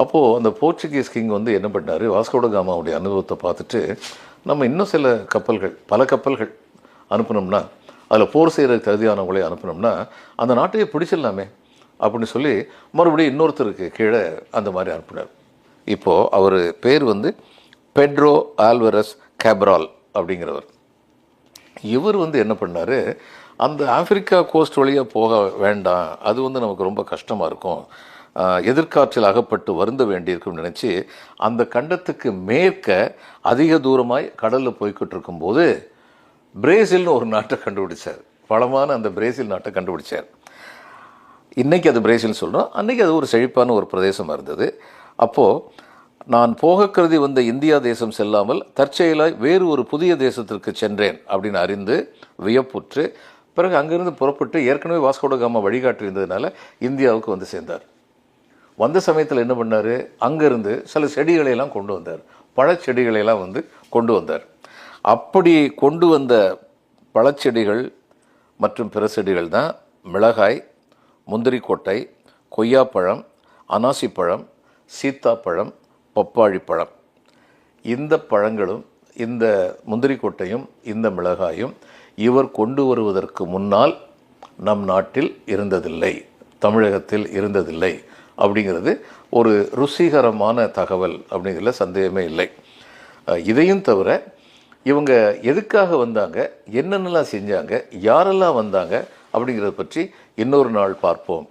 அப்போது அந்த Portuguese king வந்து என்ன பண்ணார், வாஸ்கோட காமாவுடைய அனுபவத்தை பார்த்துட்டு, நம்ம இன்னும் சில கப்பல்கள், பல கப்பல்கள் அனுப்பினோம்னா, அதில் போர் செய்கிறதுக்கு தகுதியானவங்களே அனுப்பினோம்னா அந்த நாட்டையே பிடிச்சிடலாமே அப்படின்னு சொல்லி மறுபடியும் இன்னொருத்தருக்கு கீழே அந்த மாதிரி அனுப்பினார். இப்போது அவர் பேர் வந்து பெட்ரோ ஆல்வரஸ் கேப்ரால் அப்படிங்கிறவர். இவர் வந்து என்ன பண்ணார், அந்த ஆப்பிரிக்கா கோஸ்ட் வழியாக போக வேண்டாம், அது வந்து நமக்கு ரொம்ப கஷ்டமாக இருக்கும், எதிர்காற்றில் அகப்பட்டு வருந்த வேண்டியிருக்கும்னு நினச்சி அந்த கண்டத்துக்கு மேற்க அதிக தூரமாய் கடலில் போய்கிட்டு இருக்கும்போது பிரேசில்னு ஒரு நாட்டை கண்டுபிடிச்சார். வளமான அந்த பிரேசில் நாட்டை கண்டுபிடிச்சார். இன்றைக்கி அது பிரேசில்னு சொல்கிறோம், அன்றைக்கி அது ஒரு செழிப்பான ஒரு பிரதேசமாக இருந்தது. அப்போது நான் போக கருதி வந்த இந்தியா தேசம் செல்லாமல் தற்செயலாய் வேறு ஒரு புதிய தேசத்திற்கு சென்றேன் அப்படின்னு அறிந்து வியப்புற்று பிறகு அங்கேருந்து புறப்பட்டு ஏற்கனவே வாஸ்கோட காமா வழிகாட்டியிருந்ததுனால இந்தியாவுக்கு வந்து சேர்ந்தார். வந்த சமயத்தில் என்ன பண்ணார், அங்கேருந்து சில செடிகளையெல்லாம் கொண்டு வந்தார், பழச்செடிகளையெல்லாம் வந்து கொண்டு வந்தார். அப்படி கொண்டு வந்த பழச்செடிகள் மற்றும் பிற செடிகள் தான் மிளகாய், முந்திரிக்கொட்டை, கொய்யாப்பழம், அனாசிப்பழம், சீத்தாப்பழம், பப்பாளி பழம். இந்த பழங்களும் இந்த முந்திரிக்கொட்டையும் இந்த மிளகாயும் இவர் கொண்டு வருவதற்கு முன்னால் நம் நாட்டில் இருந்ததில்லை, தமிழகத்தில் இருந்ததில்லை அப்படிங்கிறது ஒரு ருசிகரமான தகவல் அப்படிங்கிறதுல சந்தேகமே இல்லை. இதையும் தவிர இவங்க எதுக்காக வந்தாங்க, என்னென்னலாம் செஞ்சாங்க, யாரெல்லாம் வந்தாங்க அப்படிங்கிறத பற்றி இன்னொரு நாள் பார்ப்போம்.